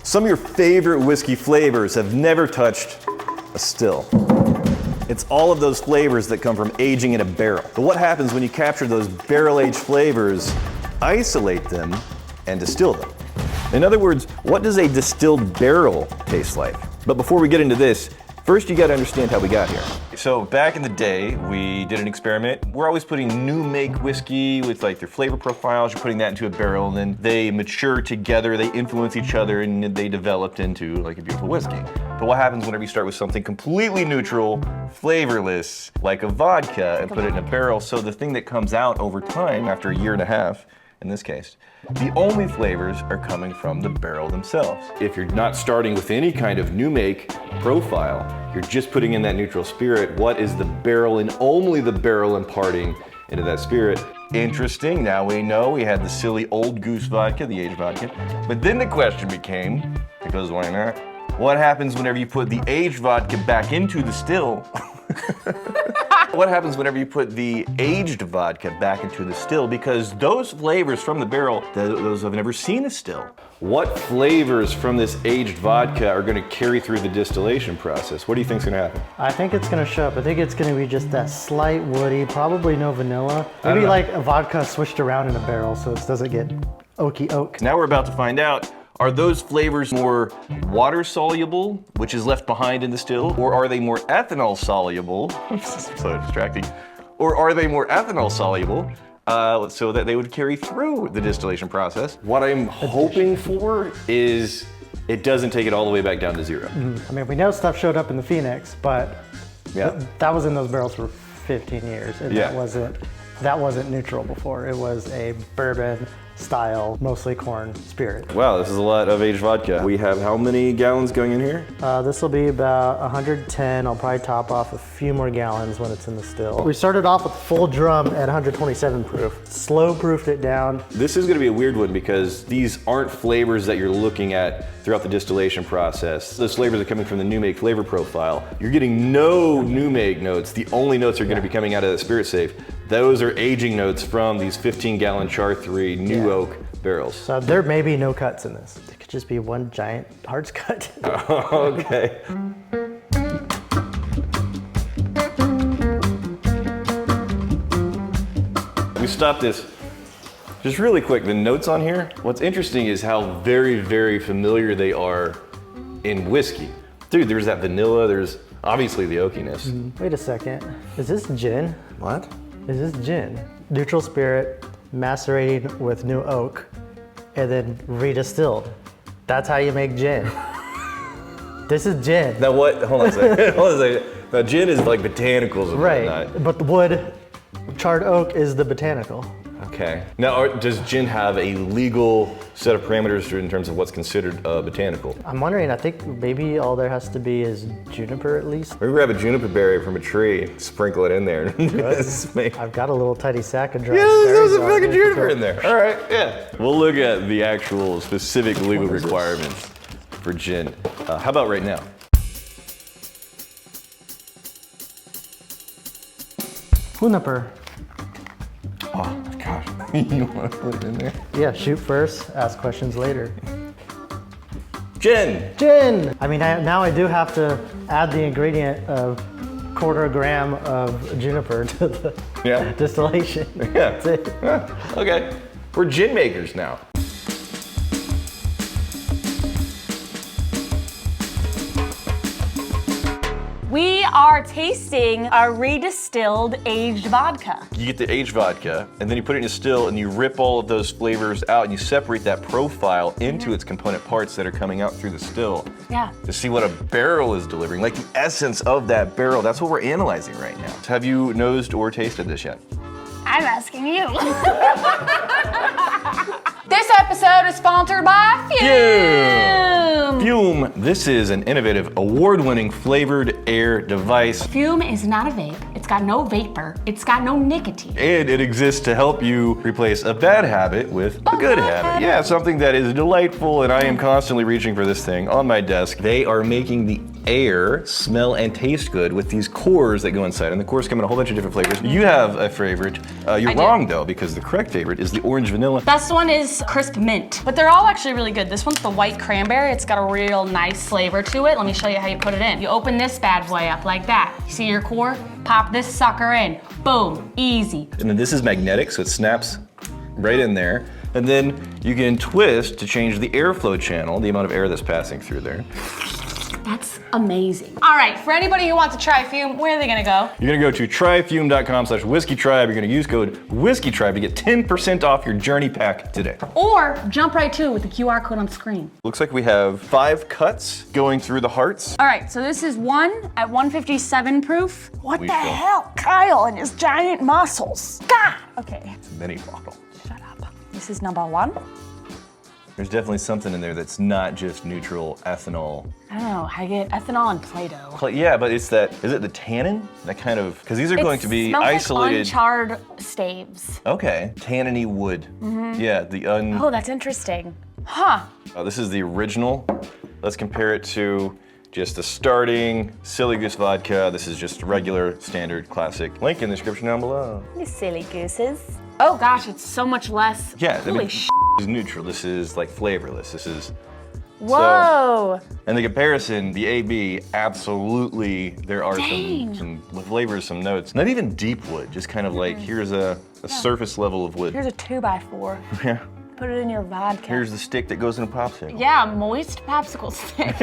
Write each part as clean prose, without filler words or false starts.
Some of your favorite whiskey flavors have never touched a still. It's all of those flavors that come from aging in a barrel. But what happens when you capture those barrel-aged flavors, isolate them, and distill them? In other words, what does a distilled barrel taste like? But before we get into this, first you gotta understand how we got here. So back in the day, we did an experiment. We're always putting new make whiskey with like their flavor profiles, you're putting that into a barrel, and then they mature together, they influence each other, and they developed into like a beautiful whiskey. But what happens whenever you start with something completely neutral, flavorless, like a vodka, and put it in a barrel? So the thing that comes out over time, after a year and a half, in this case, the only flavors are coming from the barrel themselves. If you're not starting with any kind of new make profile, you're just putting in that neutral spirit, what is the barrel and only the barrel imparting into that spirit? Interesting, now we know we had the silly old goose vodka, the aged vodka. But then the question became, because why not? What happens whenever you put the aged vodka back into the still? What happens whenever you put the aged vodka back into the still? Because those flavors from the barrel, those have never seen a still. What flavors from this aged vodka are gonna carry through the distillation process? What do you think's gonna happen? I think it's gonna show up. I think it's gonna be just that slight woody, probably no vanilla. Maybe like a vodka switched around in a barrel so it doesn't get oaky oak. Now we're about to find out, are those flavors more water soluble, which is left behind in the still, or are they more ethanol soluble? So distracting. Or are they more ethanol soluble so that they would carry through the distillation process? What I'm hoping for is it doesn't take it all the way back down to zero. I mean, we know stuff showed up in the Phoenix, but that was in those barrels for 15 years, and that wasn't neutral before. It was a bourbon style, mostly corn spirit. Wow, this is a lot of aged vodka. We have how many gallons going in here? This will be about 110. I'll probably top off a few more gallons when it's in the still. We started off with full drum at 127 proof. Slow proofed it down. This is gonna be a weird one because these aren't flavors that you're looking at throughout the distillation process. Those flavors are coming from the new make flavor profile. You're getting no new make notes. The only notes are gonna be coming out of the spirit safe. Those are aging notes from these 15-gallon Char 3 new oak barrels. So there may be no cuts in this. It could just be one giant hearts cut. Okay. We stopped this. Just really quick, the notes on here, what's interesting is how very, very familiar they are in whiskey. Dude, there's that vanilla, there's obviously the oakiness. Wait a second, is this gin? What? Is this gin? Neutral spirit, macerating with new oak, and then redistilled. That's how you make gin. This is gin. Now what, hold on a second, hold on a second. Now gin is like botanicals and whatnot. But the wood, charred oak is the botanical. Okay. Now, does gin have a legal set of parameters in terms of what's considered botanical? I'm wondering, I think maybe all there has to be is juniper at least. Maybe grab a juniper berry from a tree, sprinkle it in there. I've got a little tiny sack of dried there's berries a fucking on juniper in there. All right, yeah. We'll look at the actual specific legal requirements for gin. How about right now? Juniper. Oh gosh, you want to put it in there? Yeah, shoot first, ask questions later. Gin! Gin! I mean, now I do have to add the ingredient of quarter gram of juniper to the distillation. Yeah. That's it. Okay, we're gin makers now. We are tasting a redistilled aged vodka. You get the aged vodka, and then you put it in a still, and you rip all of those flavors out, and you separate that profile into its component parts that are coming out through the still. Yeah. To see what a barrel is delivering, like the essence of that barrel. That's what we're analyzing right now. Have you nosed or tasted this yet? I'm asking you. This episode is sponsored by Fume. Fume. This is an innovative, award-winning flavored air device. Fume is not a vape. It's got no vapor. It's got no nicotine. And it exists to help you replace a bad habit with a good habit. Yeah, something that is delightful, and I am constantly reaching for this thing on my desk. They are making the air, smell, and taste good with these cores that go inside. And the cores come in a whole bunch of different flavors. You have a favorite. You're wrong though, because the correct favorite is the orange vanilla. Best one is crisp mint, but they're all actually really good. This one's the white cranberry. It's got a real nice flavor to it. Let me show you how you put it in. You open this bad boy up like that. You see your core? Pop this sucker in. Boom, easy. And then this is magnetic, so it snaps right in there. And then you can twist to change the airflow channel, the amount of air that's passing through there. That's amazing. All right, for anybody who wants to try Fume, where are they gonna go? You're gonna go to tryfume.com/whiskeytribe. You're gonna use code whiskeytribe to get 10% off your journey pack today. Or jump right to it with the QR code on screen. Looks like we have 5 cuts going through the hearts. All right, so this is one at 157 proof. What the hell? Kyle and his giant muscles. God! Okay, It's a mini bottle. shut up. This is number 1. There's definitely something in there that's not just neutral ethanol. I don't know, I get ethanol and Play-Doh. Yeah, but it's that, is it the tannin? That kind of, because these are going to be isolated. Like uncharred staves. Okay, tanniny wood. Yeah, Oh, that's interesting. Huh. This is the original. Let's compare it to just the starting Silly Goose vodka. This is just regular, standard, classic. Link in the description down below. You silly gooses. Oh gosh, it's so much less. Yeah, Holy this is neutral. This is like flavorless. This is. Whoa. And the comparison, the AB, absolutely, there are some flavors, some notes. Not even deep wood, just kind of like, here's a surface level of wood. Here's a 2x4. Yeah. Put it in your vodka. Here's the stick that goes in a popsicle. Yeah, moist popsicle stick.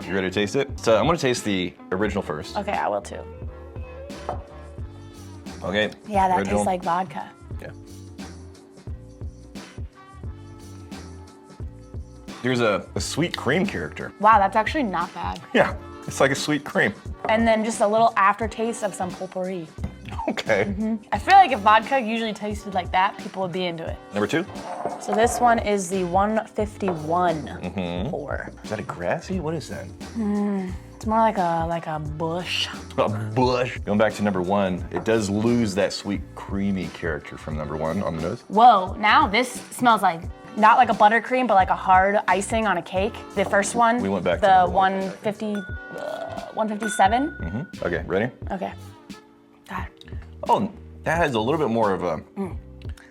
You ready to taste it? So I'm gonna taste the original first. Okay, I will too. Okay. Yeah, that original. tastes like vodka. Yeah. There's a sweet cream character. Wow, that's actually not bad. Yeah, it's like a sweet cream. And then just a little aftertaste of some potpourri. Okay. I feel like if vodka usually tasted like that, people would be into it. Number 2. So this one is the 151 pour. Is that a grassy? What is that? It's more like a bush. A bush. Going back to number 1, it does lose that sweet creamy character from number 1 on the nose. Whoa, now this smells like, Not like a buttercream, but like a hard icing on a cake. The first one, We went back to the number 157. Okay, ready? Okay. God. Oh, that has a little bit more of a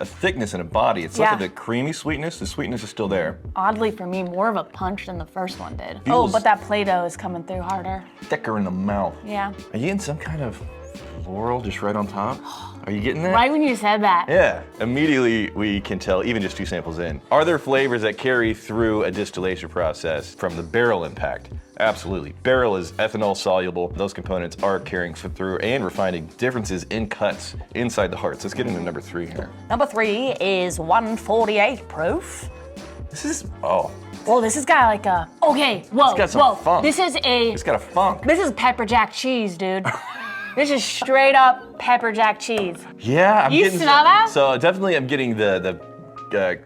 thickness and a body. It's Yeah. like the creamy sweetness. The sweetness is still there. oddly for me, more of a punch than the first one did. Oh, Feels but that Play-Doh is coming through harder. thicker in the mouth. Yeah. Are you getting some kind of floral just right on top? Are you getting that? Right when you said that. Yeah, immediately we can tell, even just 2 samples in. Are there flavors that carry through a distillation process from the barrel impact? Absolutely. Barrel is ethanol soluble. Those components are carrying through and refining differences in cuts inside the hearts. Let's get into number 3 here. Number 3 is 148 proof. This is, oh, Well, this has got like a, Okay, whoa, It's got some whoa. funk. This is it's got a funk. this is pepper jack cheese, dude. This is straight up pepper jack cheese. Yeah, I'm You getting smell that? So definitely I'm getting the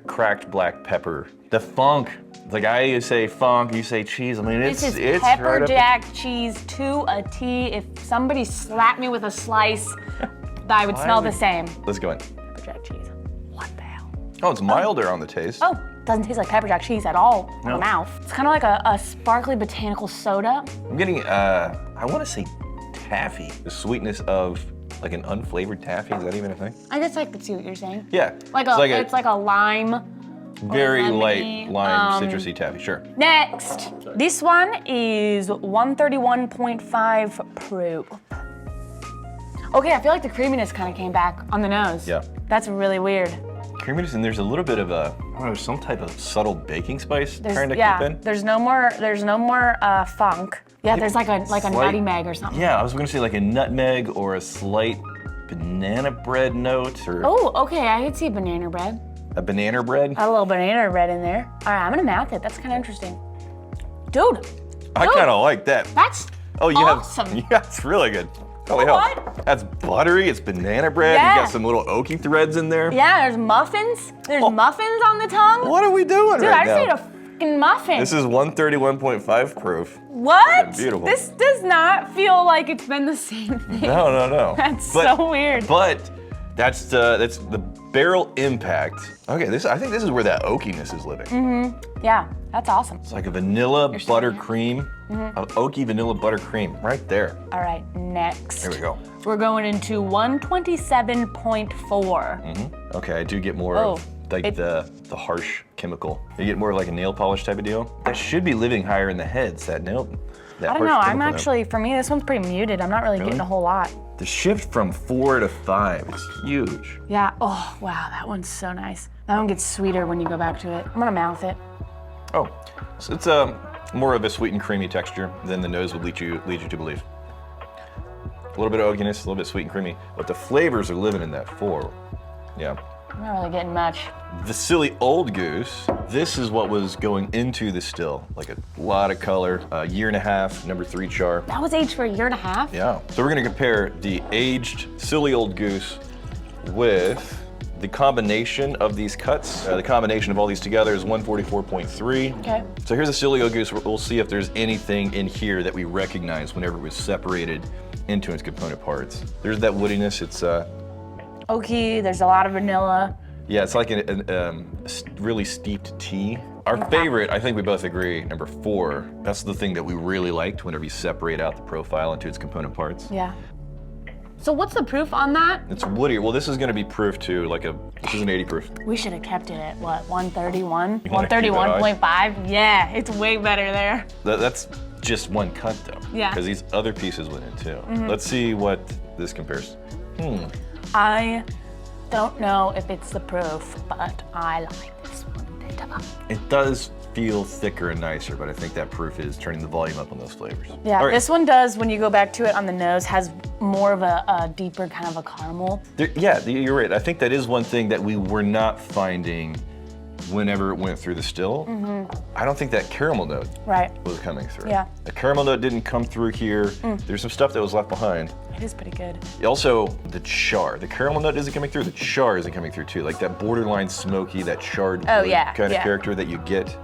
cracked black pepper. The funk. Like I say funk, you say cheese. I mean, This is it's pepper right up jack cheese to a T. If somebody slapped me with a slice, I would smell the same. Let's go in. pepper jack cheese. What the hell? Oh, it's milder on the taste. Oh, doesn't taste like pepper jack cheese at all in No. the mouth. It's kind of like a sparkly botanical soda. I'm getting, I want to say taffy. The sweetness of like an unflavored taffy. Is that even a thing? I guess I could see what you're saying. Yeah. It's like a lime. very lemony, light lime, citrusy taffy. Sure. Next, this one is 131.5 proof. Okay, I feel like the creaminess kind of came back on the nose. Yeah. That's really weird. Creaminess, and there's a little bit of a, I don't know, some type of subtle baking spice trying to yeah, keep in. there's no more funk. Yeah, there's like a Slight- nutmeg or something. Yeah, I was gonna say like a nutmeg or a slight banana bread note or Oh, okay, I could see banana bread. a banana bread. A little banana bread in there. All right, I'm gonna mouth it. That's kind of interesting. Dude, I kind of like that. That's Oh, you awesome. have, yeah, it's really good. Holy hell. What? That's buttery, it's banana bread, Yeah. you got some little oaky threads in there. yeah, there's muffins. There's muffins on the tongue. What are we doing Dude, right I just now? ate a fucking muffin. This is 131.5 proof. What? Beautiful. This does not feel like it's been the same thing. No. That's so weird. But That's the barrel impact. Okay, I think this is where that oakiness is living. Yeah, that's awesome. It's like a vanilla buttercream, an oaky vanilla buttercream right there. All right, next. Here we go. We're going into 127.4. Okay, I do get more of like the harsh chemical. You get more like a nail polish type of deal. That should be living higher in the heads, that nail. That I don't know, I'm harsh actually, for me, this one's pretty muted. I'm not really getting a whole lot. The shift from 4 to 5 is huge. Yeah, oh, wow, that one's so nice. That one gets sweeter when you go back to it. I'm gonna mouth it. Oh, so it's more of a sweet and creamy texture than the nose would lead you to believe. A little bit of oakiness, a little bit sweet and creamy, but the flavors are living in that 4. Yeah. I'm not really getting much. The silly old goose, this is what was going into the still. Like a lot of color, a year and a half, number 3 char. That was aged for a year and a half? Yeah. So we're gonna compare the aged silly old goose with the combination of these cuts. The combination of all these together is 144.3. Okay. So here's a silly old goose. We'll see if there's anything in here that we recognize whenever it was separated into its component parts. There's that woodiness. It's Oaky, there's a lot of vanilla. yeah, it's like a really steeped tea. Our favorite, I think we both agree, number 4. That's the thing that we really liked whenever you separate out the profile into its component parts. Yeah. So what's the proof on that? It's woodier. Well, this is going to be proof to like this is an 80 proof. We should have kept it at what, 131? You wanna keep it high? 131.5? Yeah, it's way better there. That's just one cut though. Yeah. Because these other pieces went in too. Let's see what this compares. I don't know if it's the proof, but I like this one better. It does feel thicker and nicer, but I think that proof is turning the volume up on those flavors. Yeah, All right. this one does, when you go back to it on the nose, has more of a deeper kind of a caramel. Yeah, you're right. I think that is one thing that we were not finding whenever it went through the still. I don't think that caramel note was coming through. Yeah. The caramel note didn't come through here. There's some stuff that was left behind. It is pretty good. Also, the char. The caramel nut isn't coming through. The char isn't coming through too. Like that borderline smoky, that charred wood kind of character that you get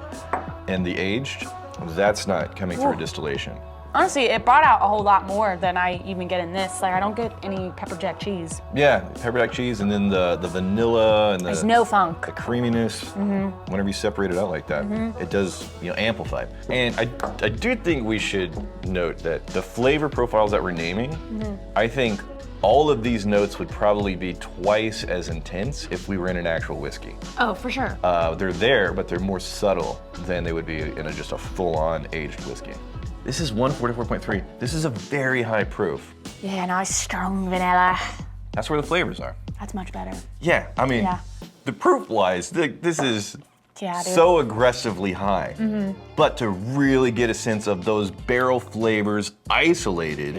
in the aged. That's not coming through distillation. Honestly, it brought out a whole lot more than I even get in this. Like, I don't get any pepper jack cheese. Yeah, pepper jack cheese, and then the vanilla and There's no funk. the creaminess. Whenever you separate it out like that, it does amplify. And I do think we should note that the flavor profiles that we're naming, I think all of these notes would probably be twice as intense if we were in an actual whiskey. Oh, for sure. They're there, but they're more subtle than they would be in just a full-on aged whiskey. This is 144.3. This is a very high proof. Yeah, nice strong vanilla. That's where the flavors are. That's much better. Yeah, I mean, the proof-wise, this is so aggressively high. But to really get a sense of those barrel flavors isolated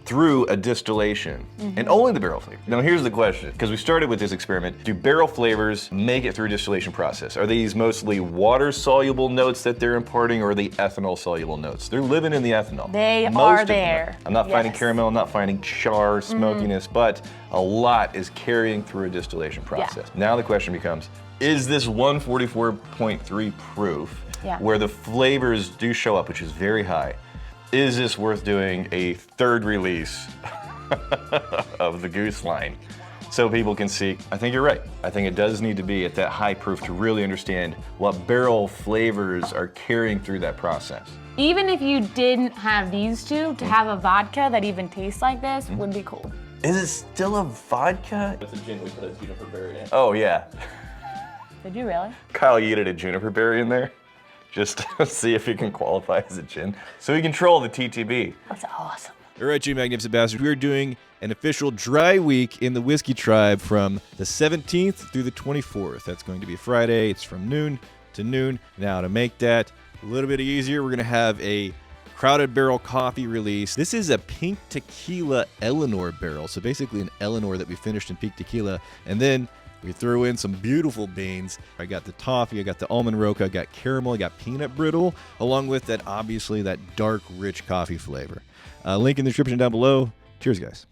through a distillation, and only the barrel flavor. Now here's the question, because we started with this experiment, do barrel flavors make it through a distillation process? Are these mostly water-soluble notes that they're imparting, or are they ethanol-soluble notes? They're living in the ethanol. They Most are of them. there. I'm not finding caramel, I'm not finding char, smokiness, but a lot is carrying through a distillation process. Now the question becomes, is this 144.3 proof, where the flavors do show up, which is very high, is this worth doing a third release of the goose line so people can see? I think you're right. I think it does need to be at that high proof to really understand what barrel flavors are carrying through that process. Even if you didn't have these two, to have a vodka that even tastes like this would be cool. Is it still a vodka? It's a gin we put a juniper berry in. Oh yeah. Did you really? Kyle yeeted a juniper berry in there just to see if it can qualify as a gin. So we control the TTB. That's awesome. All right, you magnificent bastards. We are doing an official dry week in the Whiskey Tribe from the 17th through the 24th. That's going to be Friday. It's from noon to noon. Now, to make that a little bit easier, we're going to have a Crowded Barrel Coffee release. This is a Pink Tequila Eleanor barrel. So basically an Eleanor that we finished in Pink Tequila. And then we threw in some beautiful beans. I got the toffee, I got the almond roca, I got caramel, I got peanut brittle, along with that, obviously, that dark, rich coffee flavor. Link in the description down below. Cheers, guys.